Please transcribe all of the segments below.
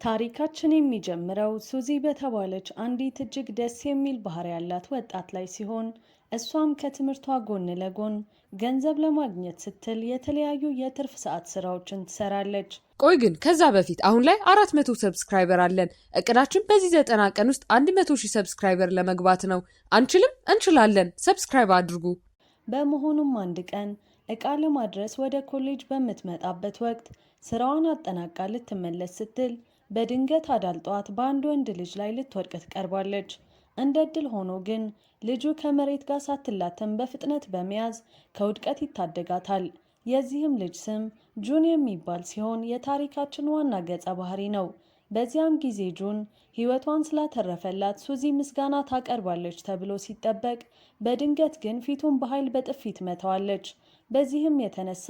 ታሪካችን የሚጀምረው ሱዚ በተባለች አንዲት እጅግ ደስ የሚል ባህሪ ያላት ወጣት ላይ ሲሆን እሷም ከትምህርቷ ጎን ለጎን ገንዘብ ለማግኘት ስትል የተለያዩ የትርፍ ሰዓት ስራዎችን ትሰራለች። ቆይ ግን ከዛ በፊት አሁን ላይ 400 ሰብስክራይበር አለን። እቅዳችን በዚህ 90 ቀን ውስጥ 100,000 ሰብስክራይበር ለመግባት ነው። አንችልም? እንችላለን። ሰብስክራይብ አድርጉ። በመሆኑም አንድ ቀን እቃ ለማድረስ ወደ ኮሌጅ በምትመጣበት ወቅት ስራዋን አጠናቃ ልትመለስ ስትል በድንገት አዳልጧት በአንድ ወንድ ልጅ ላይ ልትወድቅ ትቀርባለች። እንደ እድል ሆኖ ግን ልጁ ከመሬት ጋር ሳትላተም በፍጥነት በመያዝ ከውድቀት ይታደጋታል። የዚህም ልጅ ስም ጁን የሚባል ሲሆን የታሪካችን ዋና ገጸ ባህሪ ነው። በዚያም ጊዜ ጁን ህይወቷን ስላተረፈላት ሱዚ ምስጋና ታቀርባለች ተብሎ ሲጠበቅ፣ በድንገት ግን ፊቱን በኃይል በጥፊት መታዋለች። በዚህም የተነሳ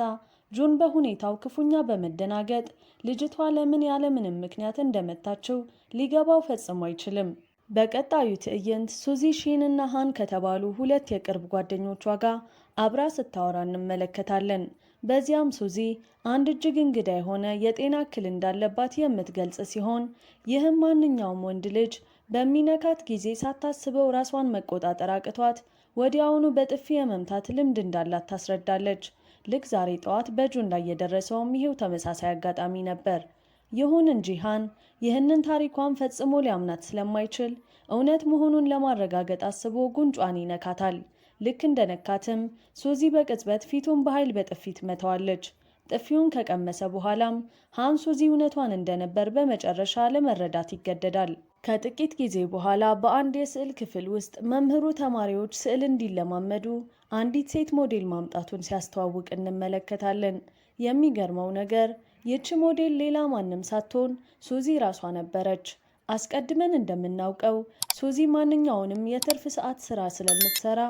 ጁን በሁኔታው ክፉኛ በመደናገጥ ልጅቷ ለምን ያለምንም ምክንያት እንደመታችው ሊገባው ፈጽሞ አይችልም። በቀጣዩ ትዕይንት ሱዚ ሺን እና ሃን ከተባሉ ሁለት የቅርብ ጓደኞቿ ጋር አብራ ስታወራ እንመለከታለን። በዚያም ሱዚ አንድ እጅግ እንግዳ የሆነ የጤና እክል እንዳለባት የምትገልጽ ሲሆን ይህም ማንኛውም ወንድ ልጅ በሚነካት ጊዜ ሳታስበው ራሷን መቆጣጠር አቅቷት ወዲያውኑ በጥፊ የመምታት ልምድ እንዳላት ታስረዳለች። ልክ ዛሬ ጠዋት በጁን ላይ የደረሰውም ይሄው ተመሳሳይ አጋጣሚ ነበር። ይሁን እንጂ ሃን ይህንን ታሪኳን ፈጽሞ ሊያምናት ስለማይችል እውነት መሆኑን ለማረጋገጥ አስቦ ጉንጯን ይነካታል። ልክ እንደነካትም ሱዚ በቅጽበት ፊቱን በኃይል በጥፊት መታዋለች። ጥፊውን ከቀመሰ በኋላም ሃን ሱዚ እውነቷን እንደነበር በመጨረሻ ለመረዳት ይገደዳል። ከጥቂት ጊዜ በኋላ በአንድ የስዕል ክፍል ውስጥ መምህሩ ተማሪዎች ስዕል እንዲለማመዱ አንዲት ሴት ሞዴል ማምጣቱን ሲያስተዋውቅ እንመለከታለን። የሚገርመው ነገር ይህች ሞዴል ሌላ ማንም ሳትሆን ሱዚ ራሷ ነበረች። አስቀድመን እንደምናውቀው ሱዚ ማንኛውንም የትርፍ ሰዓት ስራ ስለምትሰራ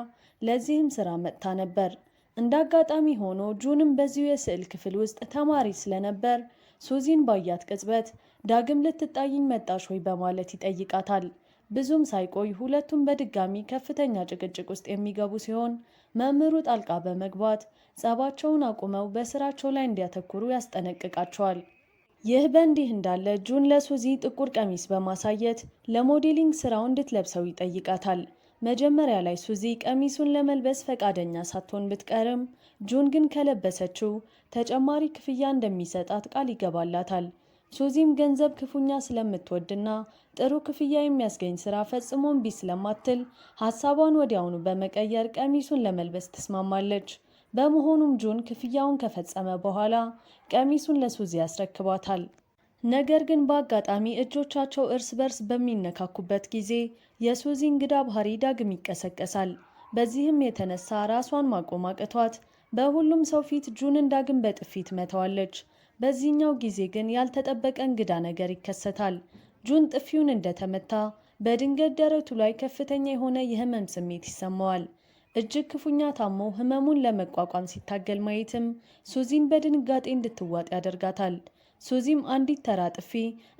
ለዚህም ስራ መጥታ ነበር። እንደ አጋጣሚ ሆኖ ጁንም በዚሁ የስዕል ክፍል ውስጥ ተማሪ ስለነበር ሱዚን ባያት ቅጽበት ዳግም ልትጣይኝ መጣሽ ወይ በማለት ይጠይቃታል። ብዙም ሳይቆይ ሁለቱም በድጋሚ ከፍተኛ ጭቅጭቅ ውስጥ የሚገቡ ሲሆን መምህሩ ጣልቃ በመግባት ጸባቸውን አቁመው በስራቸው ላይ እንዲያተኩሩ ያስጠነቅቃቸዋል። ይህ በእንዲህ እንዳለ ጁን ለሱዚ ጥቁር ቀሚስ በማሳየት ለሞዴሊንግ ስራው እንድትለብሰው ይጠይቃታል። መጀመሪያ ላይ ሱዚ ቀሚሱን ለመልበስ ፈቃደኛ ሳትሆን ብትቀርም ጁን ግን ከለበሰችው ተጨማሪ ክፍያ እንደሚሰጣት ቃል ይገባላታል። ሱዚም ገንዘብ ክፉኛ ስለምትወድና ጥሩ ክፍያ የሚያስገኝ ስራ ፈጽሞ እምቢ ስለማትል ሀሳቧን ወዲያውኑ በመቀየር ቀሚሱን ለመልበስ ትስማማለች። በመሆኑም ጁን ክፍያውን ከፈጸመ በኋላ ቀሚሱን ለሱዚ ያስረክባታል። ነገር ግን በአጋጣሚ እጆቻቸው እርስ በርስ በሚነካኩበት ጊዜ የሱዚ እንግዳ ባህሪ ዳግም ይቀሰቀሳል። በዚህም የተነሳ ራሷን ማቆም አቅቷት በሁሉም ሰው ፊት ጁንን ዳግም በጥፊት መታዋለች። በዚህኛው ጊዜ ግን ያልተጠበቀ እንግዳ ነገር ይከሰታል። ጁን ጥፊውን እንደተመታ በድንገት ደረቱ ላይ ከፍተኛ የሆነ የህመም ስሜት ይሰማዋል። እጅግ ክፉኛ ታሞ ህመሙን ለመቋቋም ሲታገል ማየትም ሱዚን በድንጋጤ እንድትዋጥ ያደርጋታል። ሱዚም አንዲት ተራ ጥፊ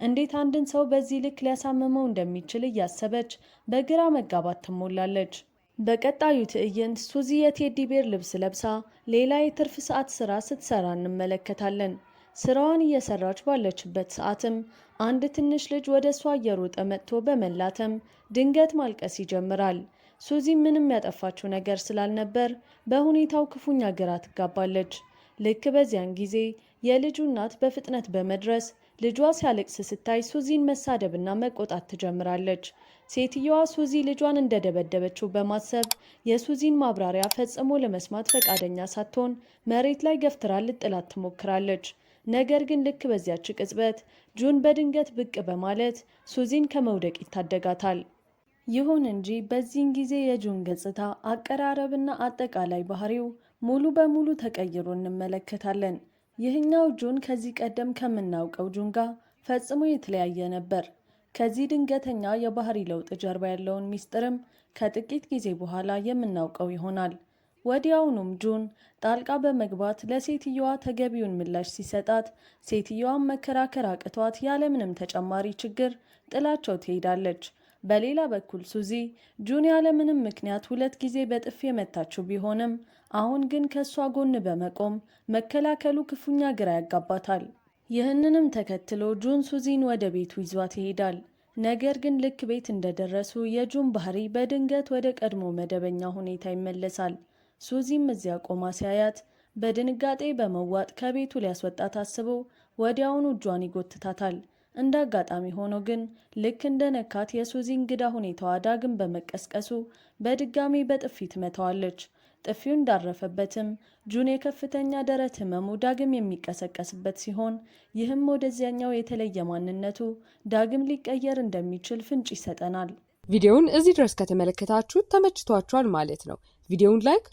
እንዴት አንድን ሰው በዚህ ልክ ሊያሳምመው እንደሚችል እያሰበች በግራ መጋባት ትሞላለች። በቀጣዩ ትዕይንት ሱዚ የቴዲ ቤር ልብስ ለብሳ ሌላ የትርፍ ሰዓት ስራ ስትሰራ እንመለከታለን። ስራዋን እየሰራች ባለችበት ሰዓትም አንድ ትንሽ ልጅ ወደ እሷ እየሮጠ መጥቶ በመላተም ድንገት ማልቀስ ይጀምራል። ሱዚ ምንም ያጠፋችው ነገር ስላልነበር በሁኔታው ክፉኛ ግራ ትጋባለች። ልክ በዚያን ጊዜ የልጁ እናት በፍጥነት በመድረስ ልጇ ሲያለቅስ ስታይ ሱዚን መሳደብና መቆጣት ትጀምራለች። ሴትየዋ ሱዚ ልጇን እንደደበደበችው በማሰብ የሱዚን ማብራሪያ ፈጽሞ ለመስማት ፈቃደኛ ሳትሆን መሬት ላይ ገፍትራ ልጥላት ትሞክራለች። ነገር ግን ልክ በዚያች ቅጽበት ጁን በድንገት ብቅ በማለት ሱዚን ከመውደቅ ይታደጋታል። ይሁን እንጂ በዚህን ጊዜ የጁን ገጽታ አቀራረብና አጠቃላይ ባህሪው ሙሉ በሙሉ ተቀይሮ እንመለከታለን። ይህኛው ጁን ከዚህ ቀደም ከምናውቀው ጁን ጋር ፈጽሞ የተለያየ ነበር። ከዚህ ድንገተኛ የባህሪ ለውጥ ጀርባ ያለውን ሚስጥርም ከጥቂት ጊዜ በኋላ የምናውቀው ይሆናል። ወዲያውኑም ጁን ጣልቃ በመግባት ለሴትየዋ ተገቢውን ምላሽ ሲሰጣት ሴትየዋን መከራከር አቅቷት ያለምንም ተጨማሪ ችግር ጥላቸው ትሄዳለች። በሌላ በኩል ሱዚ ጁን ያለምንም ምክንያት 2 ጊዜ በጥፊ የመታችው ቢሆንም አሁን ግን ከሷ ጎን በመቆም መከላከሉ ክፉኛ ግራ ያጋባታል። ይህንንም ተከትሎ ጁን ሱዚን ወደ ቤቱ ይዟት ይሄዳል። ነገር ግን ልክ ቤት እንደደረሱ የጁን ባህሪ በድንገት ወደ ቀድሞ መደበኛ ሁኔታ ይመለሳል። ሱዚም እዚያ ቆማ ሲያያት በድንጋጤ በመዋጥ ከቤቱ ሊያስወጣት አስቦ ወዲያውኑ እጇን ይጎትታታል። እንደ አጋጣሚ ሆኖ ግን ልክ እንደ ነካት የሱዚ እንግዳ ሁኔታዋ ዳግም በመቀስቀሱ በድጋሚ በጥፊ ትመታዋለች። ጥፊው እንዳረፈበትም ጁን የከፍተኛ ደረት ህመሙ ዳግም የሚቀሰቀስበት ሲሆን ይህም ወደዚያኛው የተለየ ማንነቱ ዳግም ሊቀየር እንደሚችል ፍንጭ ይሰጠናል። ቪዲዮውን እዚህ ድረስ ከተመለከታችሁ ተመችቷችኋል ማለት ነው። ቪዲዮውን ላይክ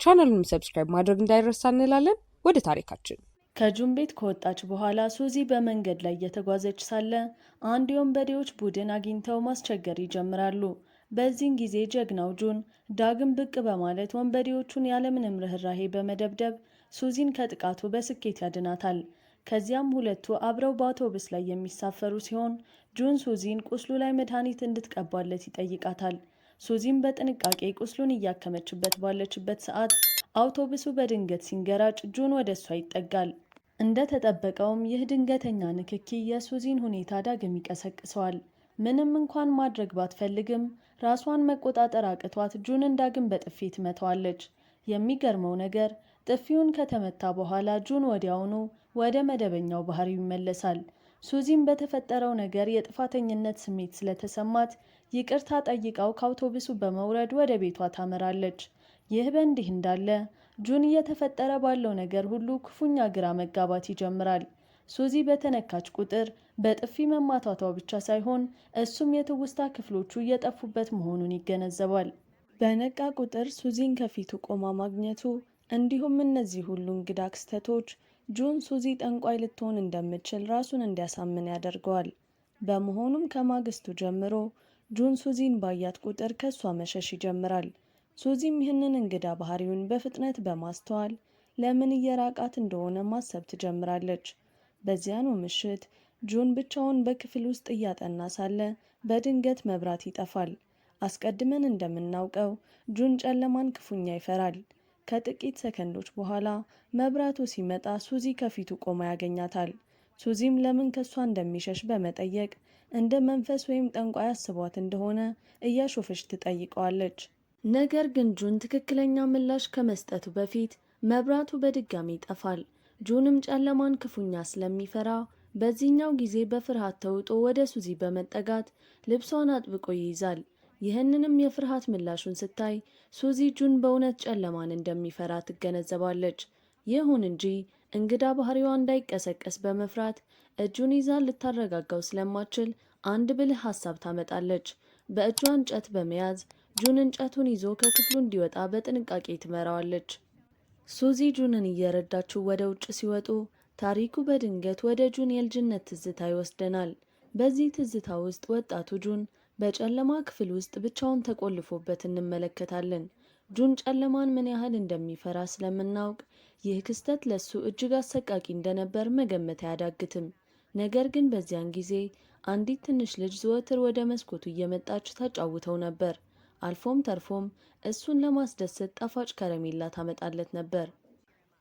ቻናሉንም ሰብስክራይብ ማድረግ እንዳይረሳ እንላለን። ወደ ታሪካችን ከጁን ቤት ከወጣች በኋላ ሱዚ በመንገድ ላይ እየተጓዘች ሳለ አንድ የወንበዴዎች ቡድን አግኝተው ማስቸገር ይጀምራሉ። በዚህን ጊዜ ጀግናው ጁን ዳግም ብቅ በማለት ወንበዴዎቹን ያለምንም ርኅራሄ በመደብደብ ሱዚን ከጥቃቱ በስኬት ያድናታል። ከዚያም ሁለቱ አብረው በአውቶቡስ ላይ የሚሳፈሩ ሲሆን ጁን ሱዚን ቁስሉ ላይ መድኃኒት እንድትቀባለት ይጠይቃታል። ሱዚን በጥንቃቄ ቁስሉን እያከመችበት ባለችበት ሰዓት አውቶቡሱ በድንገት ሲንገራጭ ጁን ወደ እሷ ይጠጋል። እንደተጠበቀውም ይህ ድንገተኛ ንክኪ የሱዚን ሁኔታ ዳግም ይቀሰቅሰዋል። ምንም እንኳን ማድረግ ባትፈልግም ራሷን መቆጣጠር አቅቷት ጁንን ዳግም በጥፊ ትመታዋለች። የሚገርመው ነገር ጥፊውን ከተመታ በኋላ ጁን ወዲያውኑ ወደ መደበኛው ባህሪው ይመለሳል። ሱዚም በተፈጠረው ነገር የጥፋተኝነት ስሜት ስለተሰማት ይቅርታ ጠይቃው ከአውቶቡሱ በመውረድ ወደ ቤቷ ታመራለች። ይህ በእንዲህ እንዳለ ጁን እየተፈጠረ ባለው ነገር ሁሉ ክፉኛ ግራ መጋባት ይጀምራል። ሱዚ በተነካች ቁጥር በጥፊ መማታቷ ብቻ ሳይሆን እሱም የትውስታ ክፍሎቹ እየጠፉበት መሆኑን ይገነዘባል። በነቃ ቁጥር ሱዚን ከፊቱ ቆማ ማግኘቱ እንዲሁም እነዚህ ሁሉ እንግዳ ክስተቶች ጁን ሱዚ ጠንቋይ ልትሆን እንደምትችል ራሱን እንዲያሳምን ያደርገዋል። በመሆኑም ከማግስቱ ጀምሮ ጁን ሱዚን ባያት ቁጥር ከሷ መሸሽ ይጀምራል። ሱዚም ይህንን እንግዳ ባህሪውን በፍጥነት በማስተዋል ለምን እየራቃት እንደሆነ ማሰብ ትጀምራለች። በዚያኑ ምሽት ጁን ብቻውን በክፍል ውስጥ እያጠና ሳለ በድንገት መብራት ይጠፋል። አስቀድመን እንደምናውቀው ጁን ጨለማን ክፉኛ ይፈራል። ከጥቂት ሰከንዶች በኋላ መብራቱ ሲመጣ ሱዚ ከፊቱ ቆማ ያገኛታል። ሱዚም ለምን ከሷ እንደሚሸሽ በመጠየቅ እንደ መንፈስ ወይም ጠንቋይ አስቧት እንደሆነ እያሾፈች ትጠይቀዋለች። ነገር ግን ጁን ትክክለኛ ምላሽ ከመስጠቱ በፊት መብራቱ በድጋሚ ይጠፋል። ጁንም ጨለማን ክፉኛ ስለሚፈራ በዚህኛው ጊዜ በፍርሃት ተውጦ ወደ ሱዚ በመጠጋት ልብሷን አጥብቆ ይይዛል። ይህንንም የፍርሃት ምላሹን ስታይ ሱዚ ጁን በእውነት ጨለማን እንደሚፈራ ትገነዘባለች። ይሁን እንጂ እንግዳ ባህሪዋ እንዳይቀሰቀስ በመፍራት እጁን ይዛ ልታረጋጋው ስለማትችል አንድ ብልህ ሀሳብ ታመጣለች። በእጇ እንጨት በመያዝ ጁን እንጨቱን ይዞ ከክፍሉ እንዲወጣ በጥንቃቄ ትመራዋለች። ሱዚ ጁንን እየረዳችው ወደ ውጭ ሲወጡ ታሪኩ በድንገት ወደ ጁን የልጅነት ትዝታ ይወስደናል። በዚህ ትዝታ ውስጥ ወጣቱ ጁን በጨለማ ክፍል ውስጥ ብቻውን ተቆልፎበት እንመለከታለን። ጁን ጨለማን ምን ያህል እንደሚፈራ ስለምናውቅ ይህ ክስተት ለሱ እጅግ አሰቃቂ እንደነበር መገመት አያዳግትም። ነገር ግን በዚያን ጊዜ አንዲት ትንሽ ልጅ ዘወትር ወደ መስኮቱ እየመጣች ታጫውተው ነበር። አልፎም ተርፎም እሱን ለማስደሰት ጣፋጭ ከረሜላ ታመጣለት ነበር።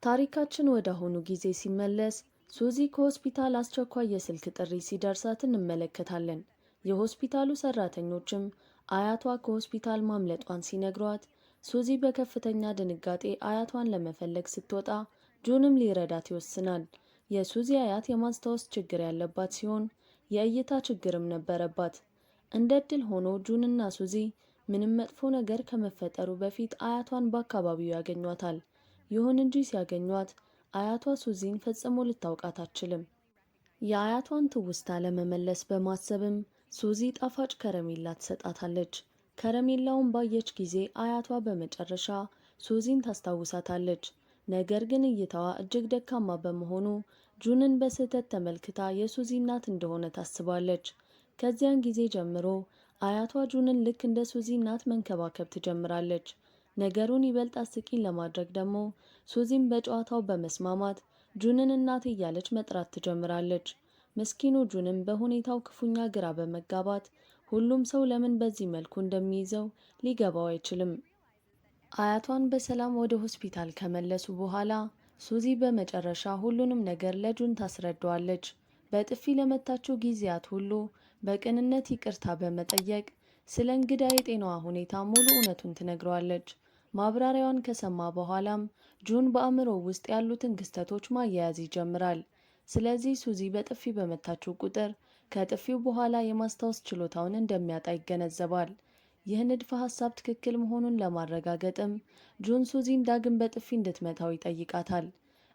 ታሪካችን ወደ አሁኑ ጊዜ ሲመለስ ሱዚ ከሆስፒታል አስቸኳይ የስልክ ጥሪ ሲደርሳት እንመለከታለን። የሆስፒታሉ ሰራተኞችም አያቷ ከሆስፒታል ማምለጧን ሲነግሯት ሱዚ በከፍተኛ ድንጋጤ አያቷን ለመፈለግ ስትወጣ ጁንም ሊረዳት ይወስናል። የሱዚ አያት የማስታወስ ችግር ያለባት ሲሆን የእይታ ችግርም ነበረባት። እንደ ዕድል ሆኖ ጁንና ሱዚ ምንም መጥፎ ነገር ከመፈጠሩ በፊት አያቷን በአካባቢው ያገኟታል። ይሁን እንጂ ሲያገኟት አያቷ ሱዚን ፈጽሞ ልታውቃት አትችልም። የአያቷን ትውስታ ለመመለስ በማሰብም ሱዚ ጣፋጭ ከረሜላ ትሰጣታለች። ከረሜላውን ባየች ጊዜ አያቷ በመጨረሻ ሱዚን ታስታውሳታለች። ነገር ግን እይታዋ እጅግ ደካማ በመሆኑ ጁንን በስህተት ተመልክታ የሱዚ እናት እንደሆነ ታስባለች። ከዚያን ጊዜ ጀምሮ አያቷ ጁንን ልክ እንደ ሱዚ እናት መንከባከብ ትጀምራለች። ነገሩን ይበልጥ አስቂኝ ለማድረግ ደግሞ ሱዚም በጨዋታው በመስማማት ጁንን እናት እያለች መጥራት ትጀምራለች። ምስኪኑ ጁንም በሁኔታው ክፉኛ ግራ በመጋባት ሁሉም ሰው ለምን በዚህ መልኩ እንደሚይዘው ሊገባው አይችልም። አያቷን በሰላም ወደ ሆስፒታል ከመለሱ በኋላ ሱዚ በመጨረሻ ሁሉንም ነገር ለጁን ታስረዳዋለች። በጥፊ ለመታችው ጊዜያት ሁሉ በቅንነት ይቅርታ በመጠየቅ ስለ እንግዳ የጤናዋ ሁኔታ ሙሉ እውነቱን ትነግረዋለች። ማብራሪያዋን ከሰማ በኋላም ጁን በአእምሮ ውስጥ ያሉትን ክስተቶች ማያያዝ ይጀምራል። ስለዚህ ሱዚ በጥፊ በመታችው ቁጥር ከጥፊው በኋላ የማስታወስ ችሎታውን እንደሚያጣ ይገነዘባል። ይህ ንድፈ ሐሳብ ትክክል መሆኑን ለማረጋገጥም ጁን ሱዚን ዳግም በጥፊ እንድትመታው ይጠይቃታል።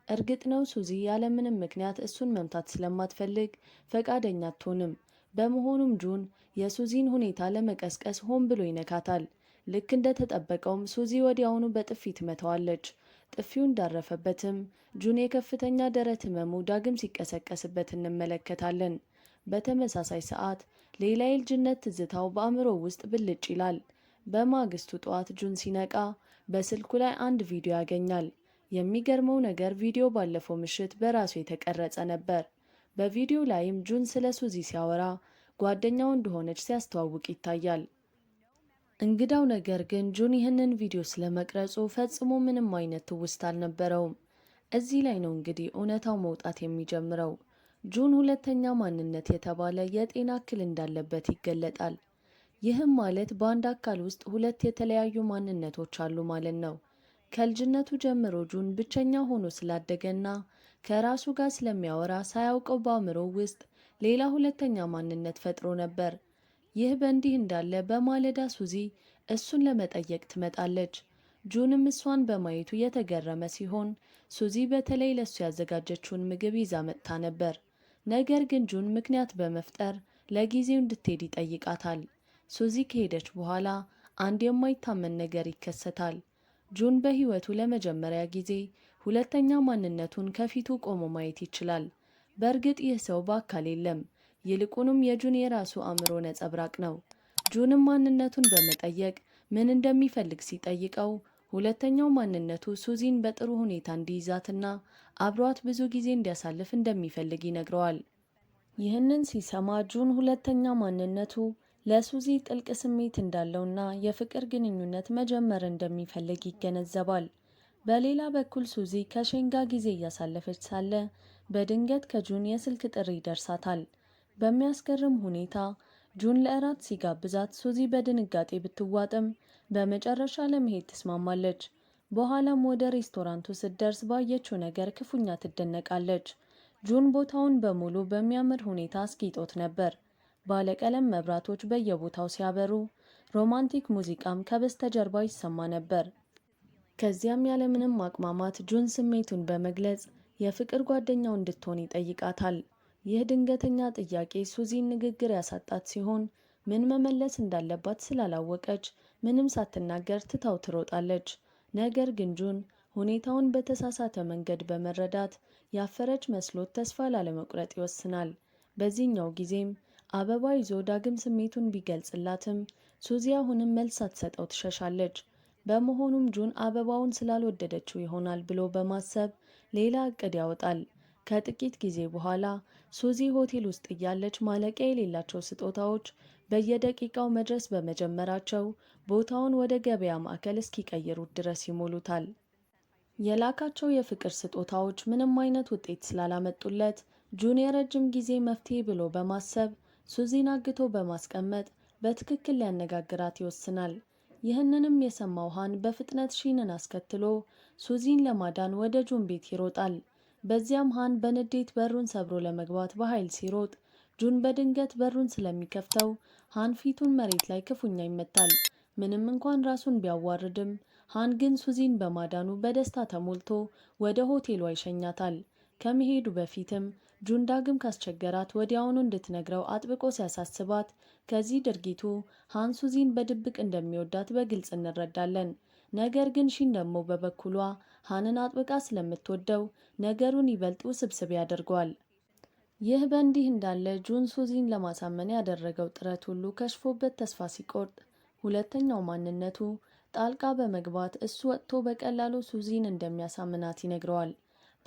እርግጥ ነው ሱዚ ያለምንም ምክንያት እሱን መምታት ስለማትፈልግ ፈቃደኛ አትሆንም። በመሆኑም ጁን የሱዚን ሁኔታ ለመቀስቀስ ሆን ብሎ ይነካታል። ልክ እንደተጠበቀውም ሱዚ ወዲያውኑ በጥፊ ትመታዋለች። ጥፊው እንዳረፈበትም ጁን የከፍተኛ ደረት ህመሙ ዳግም ሲቀሰቀስበት እንመለከታለን። በተመሳሳይ ሰዓት ሌላ የልጅነት ትዝታው በአእምሮ ውስጥ ብልጭ ይላል። በማግስቱ ጠዋት ጁን ሲነቃ በስልኩ ላይ አንድ ቪዲዮ ያገኛል። የሚገርመው ነገር ቪዲዮ ባለፈው ምሽት በራሱ የተቀረጸ ነበር። በቪዲዮ ላይም ጁን ስለ ሱዚ ሲያወራ ጓደኛው እንደሆነች ሲያስተዋውቅ ይታያል። እንግዳው ነገር ግን ጁን ይህንን ቪዲዮ ስለመቅረጹ ፈጽሞ ምንም አይነት ትውስታ አልነበረውም። እዚህ ላይ ነው እንግዲህ እውነታው መውጣት የሚጀምረው። ጁን ሁለተኛ ማንነት የተባለ የጤና እክል እንዳለበት ይገለጣል። ይህም ማለት በአንድ አካል ውስጥ ሁለት የተለያዩ ማንነቶች አሉ ማለት ነው። ከልጅነቱ ጀምሮ ጁን ብቸኛ ሆኖ ስላደገና ከራሱ ጋር ስለሚያወራ ሳያውቀው በአእምሮ ውስጥ ሌላ ሁለተኛ ማንነት ፈጥሮ ነበር። ይህ በእንዲህ እንዳለ በማለዳ ሱዚ እሱን ለመጠየቅ ትመጣለች። ጁንም እሷን በማየቱ የተገረመ ሲሆን ሱዚ በተለይ ለሱ ያዘጋጀችውን ምግብ ይዛ መጥታ ነበር። ነገር ግን ጁን ምክንያት በመፍጠር ለጊዜው እንድትሄድ ይጠይቃታል። ሱዚ ከሄደች በኋላ አንድ የማይታመን ነገር ይከሰታል። ጁን በህይወቱ ለመጀመሪያ ጊዜ ሁለተኛ ማንነቱን ከፊቱ ቆሞ ማየት ይችላል። በእርግጥ ይህ ሰው በአካል የለም፣ ይልቁንም የጁን የራሱ አእምሮ ነጸብራቅ ነው። ጁንም ማንነቱን በመጠየቅ ምን እንደሚፈልግ ሲጠይቀው ሁለተኛው ማንነቱ ሱዚን በጥሩ ሁኔታ እንዲይዛትና አብሯት ብዙ ጊዜ እንዲያሳልፍ እንደሚፈልግ ይነግረዋል። ይህንን ሲሰማ ጁን ሁለተኛ ማንነቱ ለሱዚ ጥልቅ ስሜት እንዳለውና የፍቅር ግንኙነት መጀመር እንደሚፈልግ ይገነዘባል። በሌላ በኩል ሱዚ ከሼንጋ ጊዜ እያሳለፈች ሳለ በድንገት ከጁን የስልክ ጥሪ ይደርሳታል። በሚያስገርም ሁኔታ ጁን ለእራት ሲጋብዛት ሱዚ በድንጋጤ ብትዋጥም በመጨረሻ ለመሄድ ትስማማለች። በኋላም ወደ ሬስቶራንቱ ስትደርስ ባየችው ነገር ክፉኛ ትደነቃለች። ጁን ቦታውን በሙሉ በሚያምር ሁኔታ አስጊጦት ነበር። ባለቀለም መብራቶች በየቦታው ሲያበሩ፣ ሮማንቲክ ሙዚቃም ከበስተጀርባ ይሰማ ነበር። ከዚያም ያለምንም ማቅማማት ጁን ስሜቱን በመግለጽ የፍቅር ጓደኛው እንድትሆን ይጠይቃታል። ይህ ድንገተኛ ጥያቄ ሱዚን ንግግር ያሳጣት ሲሆን ምን መመለስ እንዳለባት ስላላወቀች ምንም ሳትናገር ትታው ትሮጣለች። ነገር ግን ጁን ሁኔታውን በተሳሳተ መንገድ በመረዳት ያፈረች መስሎት ተስፋ ላለመቁረጥ ይወስናል። በዚህኛው ጊዜም አበባ ይዞ ዳግም ስሜቱን ቢገልጽላትም ሱዚ አሁንም መልስ ሳትሰጠው ትሸሻለች። በመሆኑም ጁን አበባውን ስላልወደደችው ይሆናል ብሎ በማሰብ ሌላ እቅድ ያወጣል። ከጥቂት ጊዜ በኋላ ሱዚ ሆቴል ውስጥ እያለች ማለቂያ የሌላቸው ስጦታዎች በየደቂቃው መድረስ በመጀመራቸው ቦታውን ወደ ገበያ ማዕከል እስኪቀይሩት ድረስ ይሞሉታል። የላካቸው የፍቅር ስጦታዎች ምንም አይነት ውጤት ስላላመጡለት ጁን የረጅም ጊዜ መፍትሄ ብሎ በማሰብ ሱዚን አግቶ በማስቀመጥ በትክክል ሊያነጋግራት ይወስናል። ይህንንም የሰማው ሃን በፍጥነት ሺንን አስከትሎ ሱዚን ለማዳን ወደ ጁን ቤት ይሮጣል። በዚያም ሃን በንዴት በሩን ሰብሮ ለመግባት በኃይል ሲሮጥ ጁን በድንገት በሩን ስለሚከፍተው ሃን ፊቱን መሬት ላይ ክፉኛ ይመታል። ምንም እንኳን ራሱን ቢያዋርድም ሃን ግን ሱዚን በማዳኑ በደስታ ተሞልቶ ወደ ሆቴሏ ይሸኛታል። ከመሄዱ በፊትም ጁን ዳግም ካስቸገራት ወዲያውኑ እንድትነግረው አጥብቆ ሲያሳስባት ከዚህ ድርጊቱ ሃን ሱዚን በድብቅ እንደሚወዳት በግልጽ እንረዳለን። ነገር ግን ሺን ደግሞ በበኩሏ ሃንን አጥብቃ ስለምትወደው ነገሩን ይበልጥ ውስብስብ ያደርገዋል። ይህ በእንዲህ እንዳለ ጁን ሱዚን ለማሳመን ያደረገው ጥረት ሁሉ ከሽፎበት ተስፋ ሲቆርጥ ሁለተኛው ማንነቱ ጣልቃ በመግባት እሱ ወጥቶ በቀላሉ ሱዚን እንደሚያሳምናት ይነግረዋል።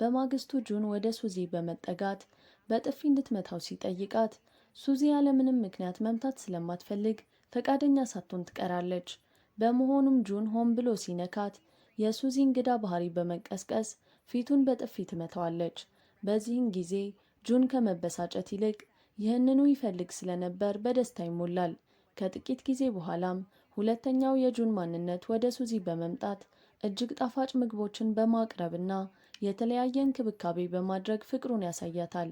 በማግስቱ ጁን ወደ ሱዚ በመጠጋት በጥፊ እንድትመታው ሲጠይቃት ሱዚ ያለምንም ምክንያት መምታት ስለማትፈልግ ፈቃደኛ ሳትሆን ትቀራለች። በመሆኑም ጁን ሆን ብሎ ሲነካት የሱዚ እንግዳ ባህሪ በመቀስቀስ ፊቱን በጥፊ ትመታዋለች። በዚህን ጊዜ ጁን ከመበሳጨት ይልቅ ይህንኑ ይፈልግ ስለነበር በደስታ ይሞላል። ከጥቂት ጊዜ በኋላም ሁለተኛው የጁን ማንነት ወደ ሱዚ በመምጣት እጅግ ጣፋጭ ምግቦችን በማቅረብና የተለያየ እንክብካቤ በማድረግ ፍቅሩን ያሳያታል።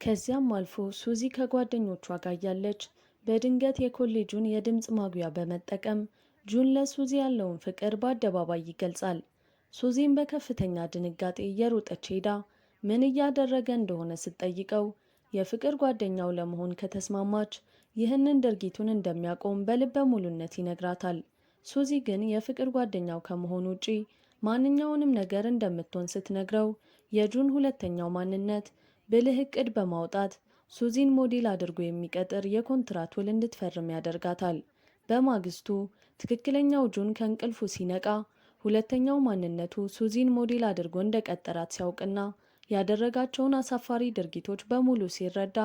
ከዚያም አልፎ ሱዚ ከጓደኞቿ ጋር ያለች በድንገት የኮሌጁን የድምፅ ማጉያ በመጠቀም ጁን ለሱዚ ያለውን ፍቅር በአደባባይ ይገልጻል። ሱዚም በከፍተኛ ድንጋጤ እየሮጠች ሄዳ ምን እያደረገ እንደሆነ ስትጠይቀው የፍቅር ጓደኛው ለመሆን ከተስማማች ይህንን ድርጊቱን እንደሚያቆም በልበ ሙሉነት ይነግራታል። ሱዚ ግን የፍቅር ጓደኛው ከመሆኑ ውጪ ማንኛውንም ነገር እንደምትሆን ስትነግረው የጁን ሁለተኛው ማንነት ብልህ እቅድ በማውጣት ሱዚን ሞዴል አድርጎ የሚቀጥር የኮንትራት ውል እንድትፈርም ያደርጋታል። በማግስቱ ትክክለኛው ጁን ከእንቅልፉ ሲነቃ ሁለተኛው ማንነቱ ሱዚን ሞዴል አድርጎ እንደቀጠራት ሲያውቅና ያደረጋቸውን አሳፋሪ ድርጊቶች በሙሉ ሲረዳ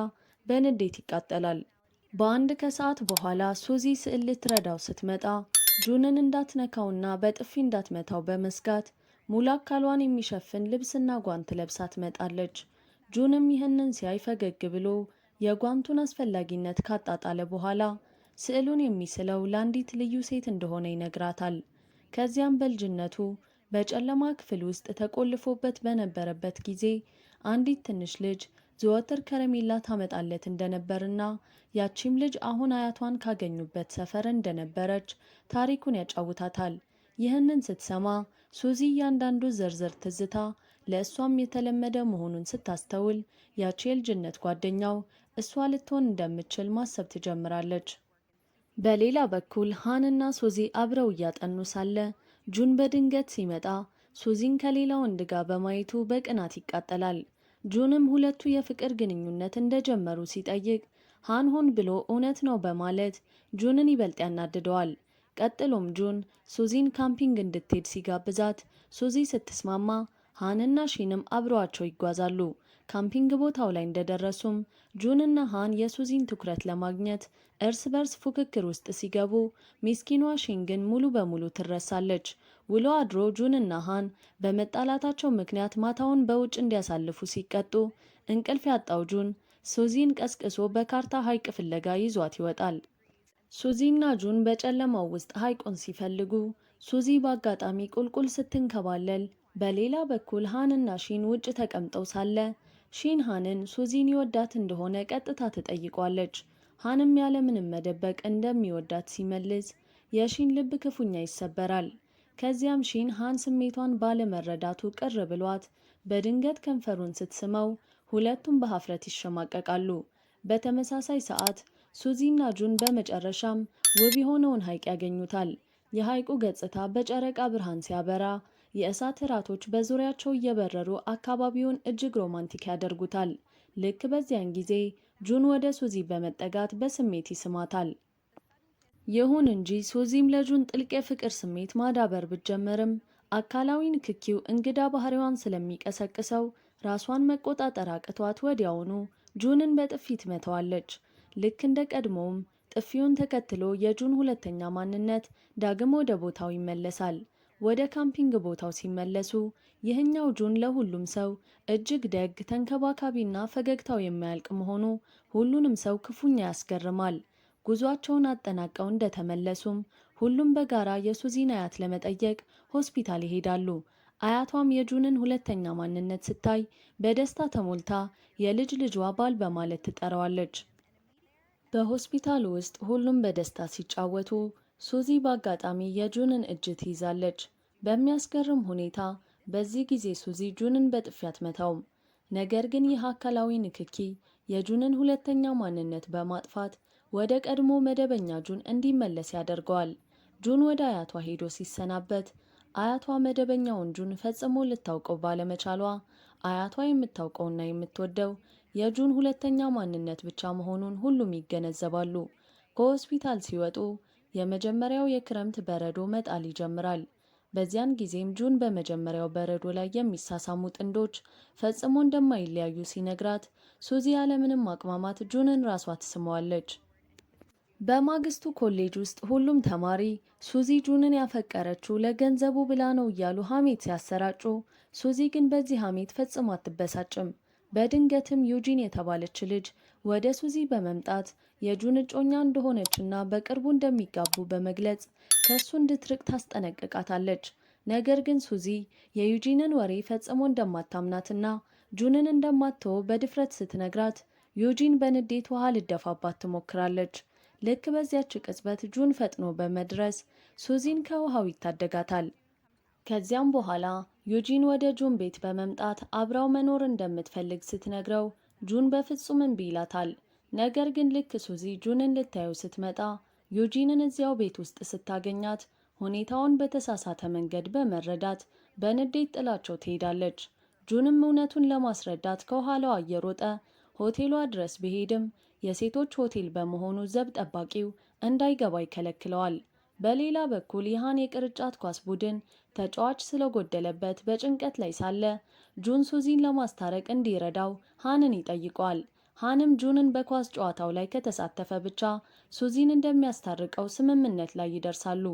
በንዴት ይቃጠላል። በአንድ ከሰዓት በኋላ ሱዚ ስዕል ልትረዳው ስትመጣ ጁንን እንዳትነካውና በጥፊ እንዳትመታው በመስጋት ሙሉ አካሏን የሚሸፍን ልብስና ጓንት ለብሳ ትመጣለች። ጁንም ይህንን ሲያይ ፈገግ ብሎ የጓንቱን አስፈላጊነት ካጣጣለ በኋላ ስዕሉን የሚስለው ለአንዲት ልዩ ሴት እንደሆነ ይነግራታል። ከዚያም በልጅነቱ በጨለማ ክፍል ውስጥ ተቆልፎበት በነበረበት ጊዜ አንዲት ትንሽ ልጅ ዘወትር ከረሜላ ታመጣለት እንደነበርና ያቺም ልጅ አሁን አያቷን ካገኙበት ሰፈር እንደነበረች ታሪኩን ያጫውታታል። ይህንን ስትሰማ ሱዚ እያንዳንዱ ዝርዝር ትዝታ ለእሷም የተለመደ መሆኑን ስታስተውል ያቺ የልጅነት ጓደኛው እሷ ልትሆን እንደምትችል ማሰብ ትጀምራለች። በሌላ በኩል ሃንና ሱዚ አብረው እያጠኑ ሳለ ጁን በድንገት ሲመጣ ሱዚን ከሌላ ወንድ ጋር በማየቱ በቅናት ይቃጠላል። ጁንም ሁለቱ የፍቅር ግንኙነት እንደጀመሩ ሲጠይቅ ሃን ሆን ብሎ እውነት ነው በማለት ጁንን ይበልጥ ያናድደዋል። ቀጥሎም ጁን ሱዚን ካምፒንግ እንድትሄድ ሲጋብዛት ሱዚ ስትስማማ ሃንና ሺንም አብረዋቸው ይጓዛሉ። ካምፒንግ ቦታው ላይ እንደደረሱም ጁንና ሃን የሱዚን ትኩረት ለማግኘት እርስ በርስ ፉክክር ውስጥ ሲገቡ ሚስኪኗ ሺን ግን ሙሉ በሙሉ ትረሳለች። ውሎ አድሮ ጁንና ሃን በመጣላታቸው ምክንያት ማታውን በውጭ እንዲያሳልፉ ሲቀጡ እንቅልፍ ያጣው ጁን ሱዚን ቀስቅሶ በካርታ ሐይቅ ፍለጋ ይዟት ይወጣል። ሱዚና ጁን በጨለማው ውስጥ ሐይቁን ሲፈልጉ ሱዚ በአጋጣሚ ቁልቁል ስትንከባለል፣ በሌላ በኩል ሃንና ሺን ውጭ ተቀምጠው ሳለ ሺን ሃንን ሱዚን ይወዳት እንደሆነ ቀጥታ ትጠይቋለች። ሃንም ያለምንም መደበቅ እንደሚወዳት ሲመልስ የሺን ልብ ክፉኛ ይሰበራል። ከዚያም ሺን ሃን ስሜቷን ባለመረዳቱ ቅር ብሏት በድንገት ከንፈሩን ስትስመው ሁለቱም በሀፍረት ይሸማቀቃሉ። በተመሳሳይ ሰዓት ሱዚና ጁን በመጨረሻም ውብ የሆነውን ሐይቅ ያገኙታል። የሐይቁ ገጽታ በጨረቃ ብርሃን ሲያበራ የእሳት እራቶች በዙሪያቸው እየበረሩ አካባቢውን እጅግ ሮማንቲክ ያደርጉታል። ልክ በዚያን ጊዜ ጁን ወደ ሱዚ በመጠጋት በስሜት ይስማታል። ይሁን እንጂ ሱዚም ለጁን ጥልቅ የፍቅር ስሜት ማዳበር ብትጀምርም አካላዊ ንክኪው እንግዳ ባህሪዋን ስለሚቀሰቅሰው ራሷን መቆጣጠር አቅቷት ወዲያውኑ ጁንን በጥፊ ትመታዋለች። ልክ እንደ ቀድሞውም ጥፊውን ተከትሎ የጁን ሁለተኛ ማንነት ዳግም ወደ ቦታው ይመለሳል። ወደ ካምፒንግ ቦታው ሲመለሱ ይህኛው ጁን ለሁሉም ሰው እጅግ ደግ፣ ተንከባካቢና ፈገግታው የማያልቅ መሆኑ ሁሉንም ሰው ክፉኛ ያስገርማል። ጉዟቸውን አጠናቀው እንደተመለሱም ሁሉም በጋራ የሱዚን አያት ለመጠየቅ ሆስፒታል ይሄዳሉ። አያቷም የጁንን ሁለተኛ ማንነት ስታይ በደስታ ተሞልታ የልጅ ልጇ ባል በማለት ትጠራዋለች። በሆስፒታሉ ውስጥ ሁሉም በደስታ ሲጫወቱ ሱዚ በአጋጣሚ የጁንን እጅ ትይዛለች። በሚያስገርም ሁኔታ በዚህ ጊዜ ሱዚ ጁንን በጥፊ አትመታውም። ነገር ግን ይህ አካላዊ ንክኪ የጁንን ሁለተኛ ማንነት በማጥፋት ወደ ቀድሞ መደበኛ ጁን እንዲመለስ ያደርገዋል። ጁን ወደ አያቷ ሄዶ ሲሰናበት አያቷ መደበኛውን ጁን ፈጽሞ ልታውቀው ባለመቻሏ አያቷ የምታውቀውና የምትወደው የጁን ሁለተኛ ማንነት ብቻ መሆኑን ሁሉም ይገነዘባሉ። ከሆስፒታል ሲወጡ የመጀመሪያው የክረምት በረዶ መጣል ይጀምራል። በዚያን ጊዜም ጁን በመጀመሪያው በረዶ ላይ የሚሳሳሙ ጥንዶች ፈጽሞ እንደማይለያዩ ሲነግራት ሱዚ ያለምንም ማቅማማት ጁንን ራሷ ትስመዋለች። በማግስቱ ኮሌጅ ውስጥ ሁሉም ተማሪ ሱዚ ጁንን ያፈቀረችው ለገንዘቡ ብላ ነው እያሉ ሐሜት ሲያሰራጩ፣ ሱዚ ግን በዚህ ሐሜት ፈጽሞ አትበሳጭም። በድንገትም ዩጂን የተባለች ልጅ ወደ ሱዚ በመምጣት የጁን እጮኛ እንደሆነችና በቅርቡ እንደሚጋቡ በመግለጽ ከሱ እንድትርቅ ታስጠነቅቃታለች። ነገር ግን ሱዚ የዩጂንን ወሬ ፈጽሞ እንደማታምናትና ጁንን እንደማትተው በድፍረት ስትነግራት ዩጂን በንዴት ውሃ ልደፋባት ትሞክራለች። ልክ በዚያች ቅጽበት ጁን ፈጥኖ በመድረስ ሱዚን ከውሃው ይታደጋታል። ከዚያም በኋላ ዩጂን ወደ ጁን ቤት በመምጣት አብራው መኖር እንደምትፈልግ ስትነግረው ጁን በፍጹም እምቢ ይላታል። ነገር ግን ልክ ሱዚ ጁንን ልታየው ስትመጣ ዩጂንን እዚያው ቤት ውስጥ ስታገኛት ሁኔታውን በተሳሳተ መንገድ በመረዳት በንዴት ጥላቸው ትሄዳለች። ጁንም እውነቱን ለማስረዳት ከኋላዋ እየሮጠ ሆቴሏ ድረስ ቢሄድም የሴቶች ሆቴል በመሆኑ ዘብ ጠባቂው እንዳይገባ ይከለክለዋል። በሌላ በኩል የሃን የቅርጫት ኳስ ቡድን ተጫዋች ስለጎደለበት በጭንቀት ላይ ሳለ ጁን ሱዚን ለማስታረቅ እንዲረዳው ሃንን ይጠይቀዋል። ሃንም ጁንን በኳስ ጨዋታው ላይ ከተሳተፈ ብቻ ሱዚን እንደሚያስታርቀው ስምምነት ላይ ይደርሳሉ።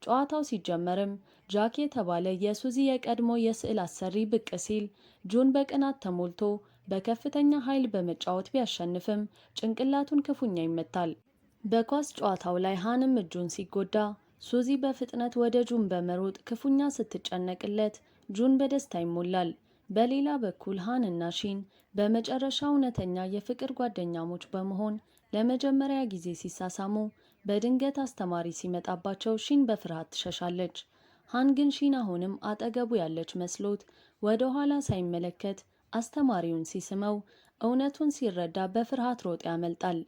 ጨዋታው ሲጀመርም ጃክ የተባለ የሱዚ የቀድሞ የስዕል አሰሪ ብቅ ሲል ጁን በቅናት ተሞልቶ በከፍተኛ ኃይል በመጫወት ቢያሸንፍም ጭንቅላቱን ክፉኛ ይመታል። በኳስ ጨዋታው ላይ ሃንም እጁን ሲጎዳ ሱዚ በፍጥነት ወደ ጁን በመሮጥ ክፉኛ ስትጨነቅለት ጁን በደስታ ይሞላል። በሌላ በኩል ሃን እና ሺን በመጨረሻ እውነተኛ የፍቅር ጓደኛሞች በመሆን ለመጀመሪያ ጊዜ ሲሳሳሙ በድንገት አስተማሪ ሲመጣባቸው ሺን በፍርሃት ትሸሻለች። ሃን ግን ሺን አሁንም አጠገቡ ያለች መስሎት ወደ ኋላ ሳይመለከት አስተማሪውን ሲስመው እውነቱን ሲረዳ በፍርሃት ሮጦ ያመልጣል።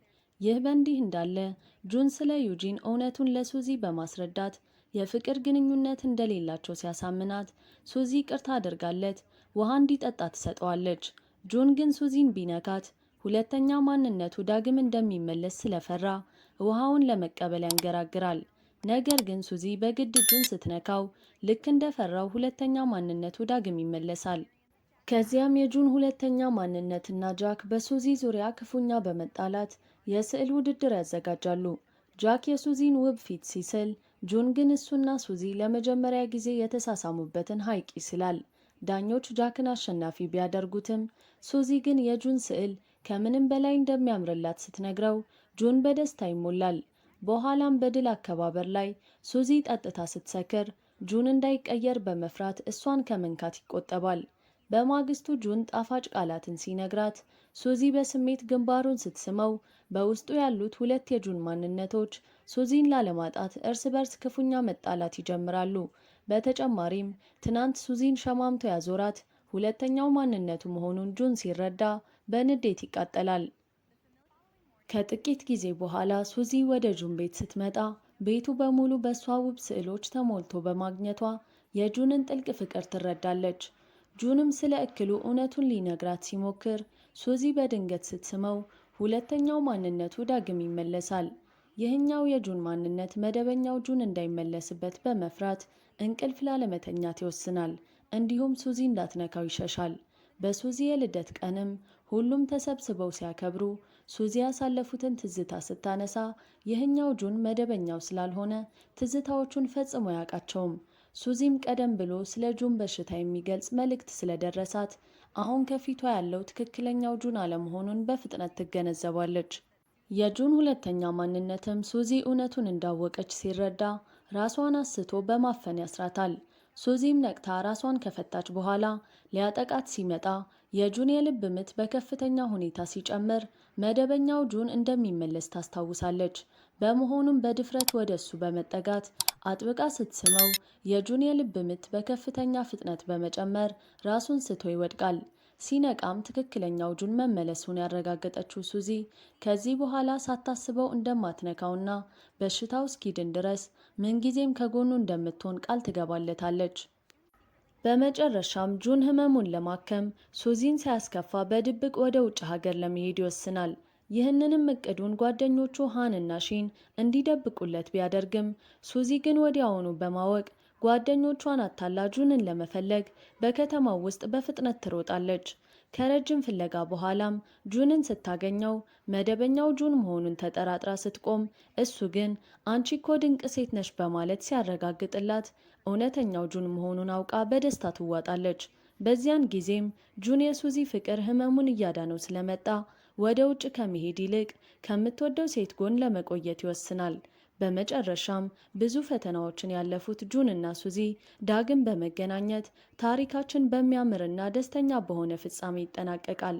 ይህ በእንዲህ እንዳለ ጁን ስለ ዩጂን እውነቱን ለሱዚ በማስረዳት የፍቅር ግንኙነት እንደሌላቸው ሲያሳምናት ሱዚ ቅርታ አድርጋለት ውሃ እንዲጠጣ ትሰጠዋለች። ጁን ግን ሱዚን ቢነካት ሁለተኛ ማንነቱ ዳግም እንደሚመለስ ስለፈራ ውሃውን ለመቀበል ያንገራግራል። ነገር ግን ሱዚ በግድ ጁን ስትነካው ልክ እንደፈራው ሁለተኛ ማንነቱ ዳግም ይመለሳል። ከዚያም የጁን ሁለተኛ ማንነትና ጃክ በሱዚ ዙሪያ ክፉኛ በመጣላት የስዕል ውድድር ያዘጋጃሉ። ጃክ የሱዚን ውብ ፊት ሲስል፣ ጁን ግን እሱና ሱዚ ለመጀመሪያ ጊዜ የተሳሳሙበትን ሐይቅ ይስላል። ዳኞች ጃክን አሸናፊ ቢያደርጉትም ሱዚ ግን የጁን ስዕል ከምንም በላይ እንደሚያምርላት ስትነግረው ጁን በደስታ ይሞላል። በኋላም በድል አከባበር ላይ ሱዚ ጠጥታ ስትሰክር ጁን እንዳይቀየር በመፍራት እሷን ከመንካት ይቆጠባል። በማግስቱ ጁን ጣፋጭ ቃላትን ሲነግራት ሱዚ በስሜት ግንባሩን ስትስመው በውስጡ ያሉት ሁለት የጁን ማንነቶች ሱዚን ላለማጣት እርስ በርስ ክፉኛ መጣላት ይጀምራሉ። በተጨማሪም ትናንት ሱዚን ሸማምቶ ያዞራት ሁለተኛው ማንነቱ መሆኑን ጁን ሲረዳ በንዴት ይቃጠላል። ከጥቂት ጊዜ በኋላ ሱዚ ወደ ጁን ቤት ስትመጣ ቤቱ በሙሉ በሷ ውብ ስዕሎች ተሞልቶ በማግኘቷ የጁንን ጥልቅ ፍቅር ትረዳለች። ጁንም ስለ እክሉ እውነቱን ሊነግራት ሲሞክር ሱዚ በድንገት ስትስመው ሁለተኛው ማንነቱ ዳግም ይመለሳል። ይህኛው የጁን ማንነት መደበኛው ጁን እንዳይመለስበት በመፍራት እንቅልፍ ላለመተኛት ይወስናል። እንዲሁም ሱዚ እንዳትነካው ይሸሻል። በሱዚ የልደት ቀንም ሁሉም ተሰብስበው ሲያከብሩ ሱዚ ያሳለፉትን ትዝታ ስታነሳ ይህኛው ጁን መደበኛው ስላልሆነ ትዝታዎቹን ፈጽሞ አያውቃቸውም። ሱዚም ቀደም ብሎ ስለ ጁን በሽታ የሚገልጽ መልእክት ስለደረሳት አሁን ከፊቷ ያለው ትክክለኛው ጁን አለመሆኑን በፍጥነት ትገነዘባለች። የጁን ሁለተኛ ማንነትም ሱዚ እውነቱን እንዳወቀች ሲረዳ ራሷን አስቶ በማፈን ያስራታል። ሱዚም ነቅታ ራሷን ከፈታች በኋላ ሊያጠቃት ሲመጣ የጁን የልብ ምት በከፍተኛ ሁኔታ ሲጨምር መደበኛው ጁን እንደሚመለስ ታስታውሳለች። በመሆኑም በድፍረት ወደ እሱ በመጠጋት አጥብቃ ስትስመው የጁን የልብ ምት በከፍተኛ ፍጥነት በመጨመር ራሱን ስቶ ይወድቃል። ሲነቃም ትክክለኛው ጁን መመለሱን ያረጋገጠችው ሱዚ ከዚህ በኋላ ሳታስበው እንደማትነካውና በሽታው እስኪድን ድረስ ምንጊዜም ከጎኑ እንደምትሆን ቃል ትገባለታለች። በመጨረሻም ጁን ህመሙን ለማከም ሱዚን ሳያስከፋ በድብቅ ወደ ውጭ ሀገር ለመሄድ ይወስናል። ይህንንም እቅዱን ጓደኞቹ ሃን እና ሺን እንዲደብቁለት ቢያደርግም ሱዚ ግን ወዲያውኑ በማወቅ ጓደኞቿን አታላ ጁንን ለመፈለግ በከተማው ውስጥ በፍጥነት ትሮጣለች። ከረጅም ፍለጋ በኋላም ጁንን ስታገኘው መደበኛው ጁን መሆኑን ተጠራጥራ ስትቆም፣ እሱ ግን አንቺ እኮ ድንቅ ሴት ነሽ በማለት ሲያረጋግጥላት እውነተኛው ጁን መሆኑን አውቃ በደስታ ትዋጣለች። በዚያን ጊዜም ጁን የሱዚ ፍቅር ህመሙን እያዳነው ስለመጣ ወደ ውጭ ከመሄድ ይልቅ ከምትወደው ሴት ጎን ለመቆየት ይወስናል። በመጨረሻም ብዙ ፈተናዎችን ያለፉት ጁን እና ሱዚ ዳግም በመገናኘት ታሪካችን በሚያምርና ደስተኛ በሆነ ፍጻሜ ይጠናቀቃል።